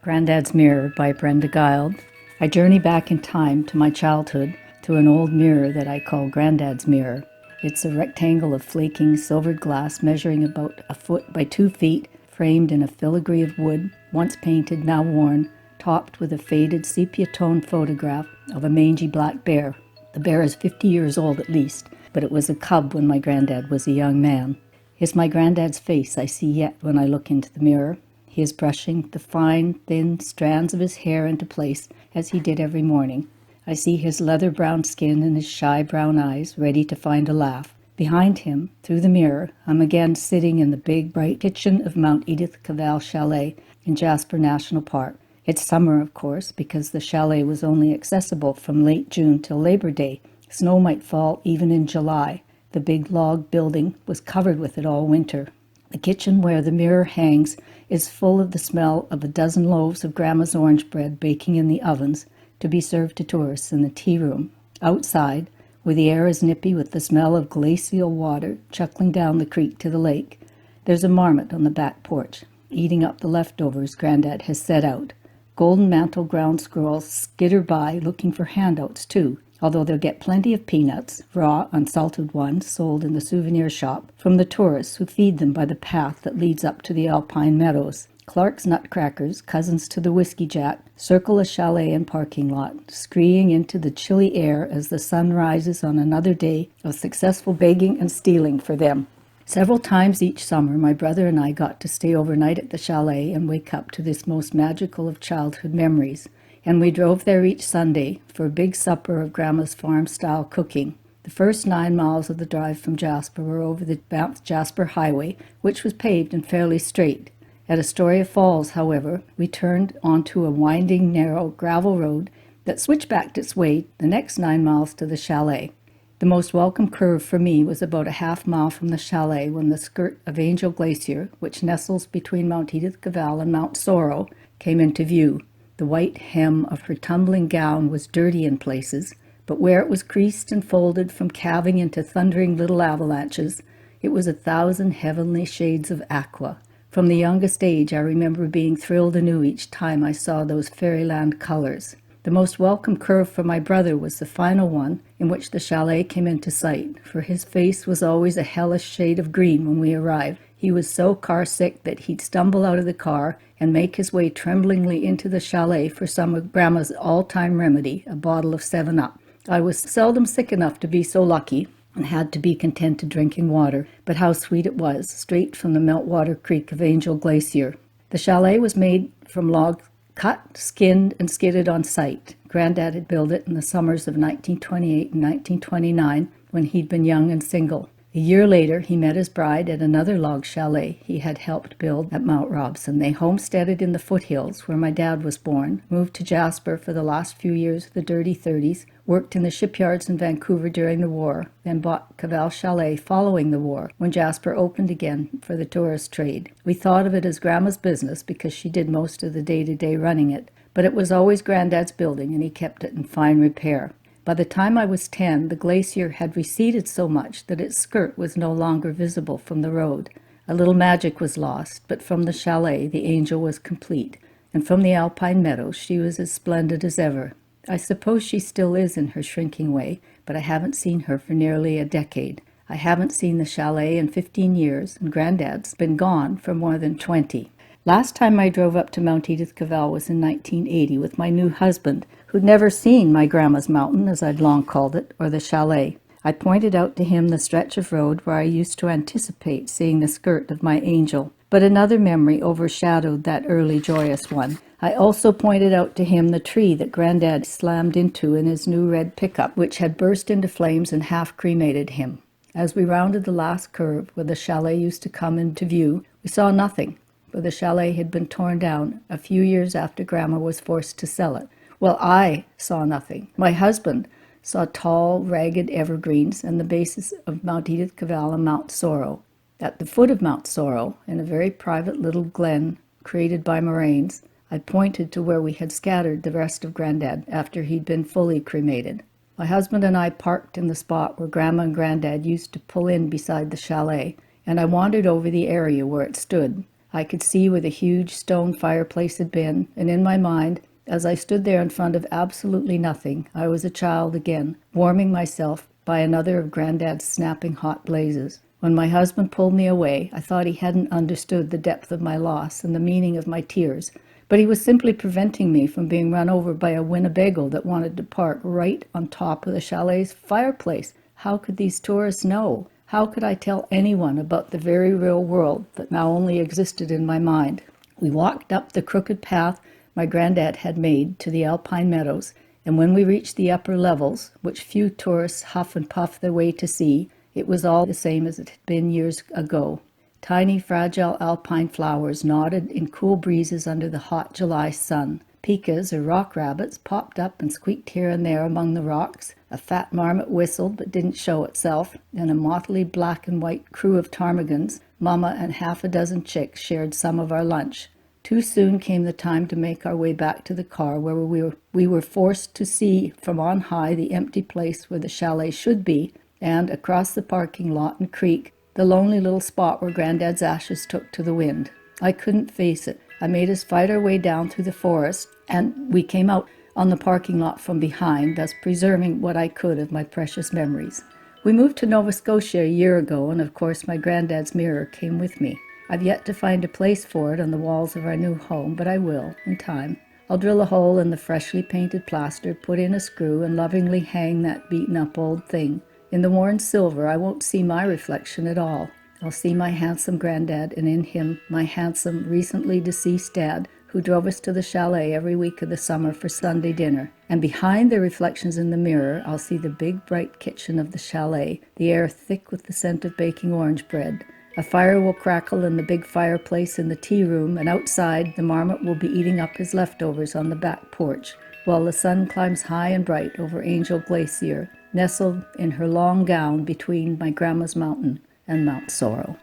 Grandad's Mirror by Brenda Guild. I journey back in time to my childhood to an old mirror that I call Grandad's Mirror. It's a rectangle of flaking silvered glass measuring about a foot by 2 feet, framed in a filigree of wood, once painted, now worn, topped with a faded sepia-tone photograph of a mangy black bear. The bear is 50 years old at least, but it was a cub when my granddad was a young man. It's my granddad's face I see yet when I look into the mirror. He is brushing the fine, thin strands of his hair into place, as he did every morning. I see his leather-brown skin and his shy brown eyes, ready to find a laugh. Behind him, through the mirror, I'm again sitting in the big, bright kitchen of Mount Edith Cavell Chalet in Jasper National Park. It's summer, of course, because the chalet was only accessible from late June till Labor Day. Snow might fall even in July. The big log building was covered with it all winter. The kitchen where the mirror hangs is full of the smell of a dozen loaves of Grandma's orange bread baking in the ovens to be served to tourists in the tea room. Outside, where the air is nippy with the smell of glacial water chuckling down the creek to the lake, there's a marmot on the back porch, eating up the leftovers Grandad has set out. Golden mantle ground squirrels skitter by looking for handouts too, although they'll get plenty of peanuts, raw, unsalted ones, sold in the souvenir shop, from the tourists who feed them by the path that leads up to the alpine meadows. Clark's nutcrackers, cousins to the whiskey jack, circle a chalet and parking lot, screeing into the chilly air as the sun rises on another day of successful begging and stealing for them. Several times each summer, my brother and I got to stay overnight at the chalet and wake up to this most magical of childhood memories. And we drove there each Sunday for a big supper of Grandma's farm-style cooking. The first 9 miles of the drive from Jasper were over the Banff-Jasper Highway, which was paved and fairly straight. At Astoria Falls, however, we turned onto a winding, narrow gravel road that switchbacked its way the next 9 miles to the chalet. The most welcome curve for me was about a half mile from the chalet when the skirt of Angel Glacier, which nestles between Mount Edith Cavell and Mount Sorrow, came into view. The white hem of her tumbling gown was dirty in places, but where it was creased and folded from calving into thundering little avalanches, it was 1,000 heavenly shades of aqua. From the youngest age, I remember being thrilled anew each time I saw those fairyland colors. The most welcome curve for my brother was the final one, in which the chalet came into sight, for his face was always a hellish shade of green when we arrived. He was so car-sick that he'd stumble out of the car and make his way tremblingly into the chalet for some of Grandma's all-time remedy, a bottle of 7-Up. I was seldom sick enough to be so lucky and had to be contented drinking water, but how sweet it was, straight from the meltwater creek of Angel Glacier. The chalet was made from logs cut, skinned, and skidded on site. Grandad had built it in the summers of 1928 and 1929 when he'd been young and single. A year later, he met his bride at another log chalet he had helped build at Mount Robson. They homesteaded in the foothills where my dad was born, moved to Jasper for the last few years of the dirty 30s, worked in the shipyards in Vancouver during the war, then bought Cavell Chalet following the war when Jasper opened again for the tourist trade. We thought of it as Grandma's business because she did most of the day-to-day running it, but it was always Grandad's building and he kept it in fine repair. By the time I was 10, the glacier had receded so much that its skirt was no longer visible from the road. A little magic was lost, but from the chalet the angel was complete, and from the alpine meadows she was as splendid as ever. I suppose she still is in her shrinking way, but I haven't seen her for nearly a decade. I haven't seen the chalet in 15 years, and Grandad's been gone for more than 20. Last time I drove up to Mount Edith Cavell was in 1980 with my new husband, who'd never seen my grandma's mountain, as I'd long called it, or the chalet. I pointed out to him the stretch of road where I used to anticipate seeing the skirt of my angel, but another memory overshadowed that early joyous one. I also pointed out to him the tree that Grandad slammed into in his new red pickup, which had burst into flames and half cremated him. As we rounded the last curve where the chalet used to come into view, we saw nothing, for the chalet had been torn down a few years after Grandma was forced to sell it. Well, I saw nothing. My husband saw tall, ragged evergreens and the bases of Mount Edith Cavell and Mount Sorrow. At the foot of Mount Sorrow, in a very private little glen created by moraines, I pointed to where we had scattered the rest of Grandad after he'd been fully cremated. My husband and I parked in the spot where Grandma and Grandad used to pull in beside the chalet, and I wandered over the area where it stood. I could see where the huge stone fireplace had been, and in my mind, as I stood there in front of absolutely nothing, I was a child again, warming myself by another of Grandad's snapping hot blazes. When my husband pulled me away, I thought he hadn't understood the depth of my loss and the meaning of my tears, but he was simply preventing me from being run over by a Winnebago that wanted to park right on top of the chalet's fireplace. How could these tourists know? How could I tell anyone about the very real world that now only existed in my mind? We walked up the crooked path my Grandad had made to the alpine meadows, and when we reached the upper levels, which few tourists huff and puff their way to see, it was all the same as it had been years ago. Tiny, fragile alpine flowers nodded in cool breezes under the hot July sun. Pikas, or rock rabbits, popped up and squeaked here and there among the rocks. A fat marmot whistled but didn't show itself, and a motley black and white crew of ptarmigans, Mama and half a dozen chicks, shared some of our lunch. Too soon came the time to make our way back to the car, where we were forced to see from on high the empty place where the chalet should be, and across the parking lot and creek, the lonely little spot where Grandad's ashes took to the wind. I couldn't face it. I made us fight our way down through the forest, and we came out on the parking lot from behind, thus preserving what I could of my precious memories. We moved to Nova Scotia a year ago, and of course my Grandad's mirror came with me. I've yet to find a place for it on the walls of our new home, but I will, in time. I'll drill a hole in the freshly painted plaster, put in a screw, and lovingly hang that beaten-up old thing. In the worn silver, I won't see my reflection at all. I'll see my handsome Grandad, and in him my handsome, recently deceased dad, who drove us to the chalet every week of the summer for Sunday dinner. And behind their reflections in the mirror, I'll see the big, bright kitchen of the chalet, the air thick with the scent of baking orange bread. A fire will crackle in the big fireplace in the tea room, and outside the marmot will be eating up his leftovers on the back porch, while the sun climbs high and bright over Angel Glacier, nestled in her long gown between my grandma's mountain and Mount Sorrow.